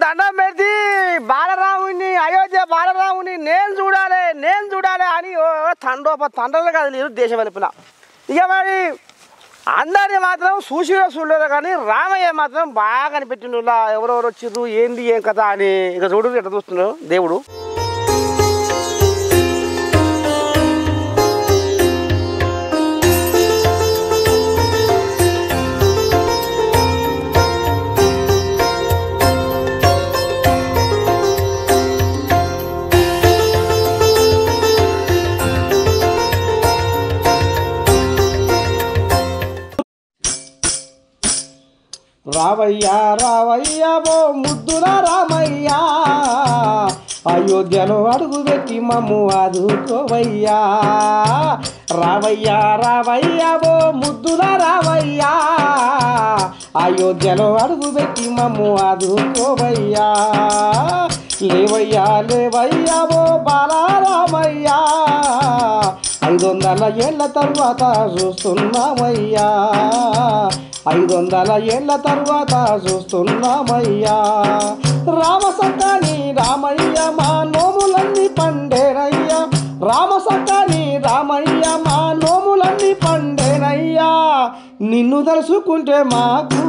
దండం పెట్టి బాలరాముని అయోధ్య బాలరాముని నేను చూడాలి అని తండ్రులు కాదు లేదు దేశం వెలుపున. ఇక మరి అందరినీ మాత్రం చూడలేదు కానీ రామయ్య మాత్రం బాగా కనిపెట్టిండు. ఎవరెవరు వచ్చిర్రు ఏంది ఏం కథ అని ఇక చూడు ఎట్లా చూస్తున్నాడు దేవుడు. రావయ్యా రావయ్యా ఓ ముద్దుల రామయ్యా, అయోధ్యలో అడుగు పెట్టి మమ్ము ఆదుకోవయ్యా. రావయ్యా రావయ్యా ఓ ముద్దుల రావయ్యా, అయోధ్యలో అడుగు పెట్టి మమ్ము ఆదుకోవయ్యా. లేవయ్యా లేవయ్యా ఓ బాలరామయ్యా, 500 ఏళ్ల తరువాత చూస్తున్నామయ్యా, 500 ఏళ్ల తరువాత చూస్తున్నామయ్యా. రామసకాని రామయ్య మా నోములన్నీ పండేనయ్యా, రామసకాని రామయ్య మా నోములన్నీ పండేనయ్యా. నిన్ను తలుసుకుంటే మాకు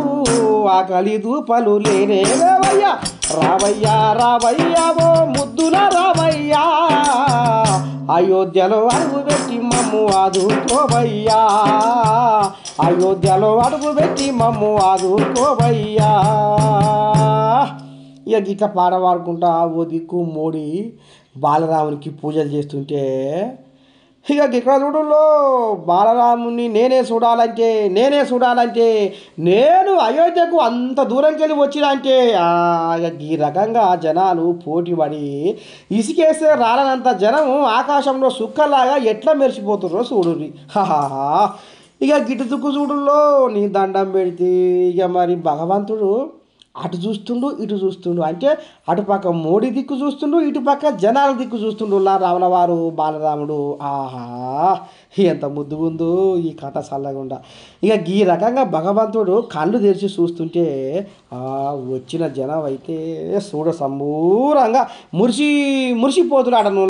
ఆకలి దూపలు లేనేవయ్యా. రావయ్యా రావయ్యా ఓ ముద్దుల రామయ్యా, అయోధ్యలో అడుగు పెట్టి మమ్ము ఆదుకోవయ్యా, అయోధ్యలో అడుగు పెట్టి మమ్ము ఆదుకోవయ్యా. ఇక గిట్ల పాట పాడుకుంటా ఓ దిక్కు మోడి బాలరామునికి పూజలు చేస్తుంటే ఇక ఇక్కడ చూడులో బాలరాముని నేనే చూడాలంటే నేను అయోధ్యకు అంత దూరంకి వెళ్ళి వచ్చినంటే ఈ రకంగా జనాలు పోటీపడి ఇసుకేస్తే రాలనంత జనము ఆకాశంలో సుక్కలాగా ఎట్లా మెరిసిపోతుర్రో చూడుర్రి. ఇక గిట్టు దుక్కు చూడుల్లో నీ దండం పెడితే ఇక మరి భగవంతుడు అటు చూస్తుండు ఇటు చూస్తుండు, అంటే అటుపక్క మోడీ దిక్కు చూస్తుండు ఇటుపక్క జనాల దిక్కు చూస్తుండు రావణ వారు బాలరాముడు. ఆహా ఎంత ముద్దుగుందో ఈ కథ చల్లగుండా. ఇక ఈ రకంగా భగవంతుడు కళ్ళు తెరిచి చూస్తుంటే వచ్చిన జనం అయితే చూడ సంబూరంగా మురిసిపోతున్నాడు.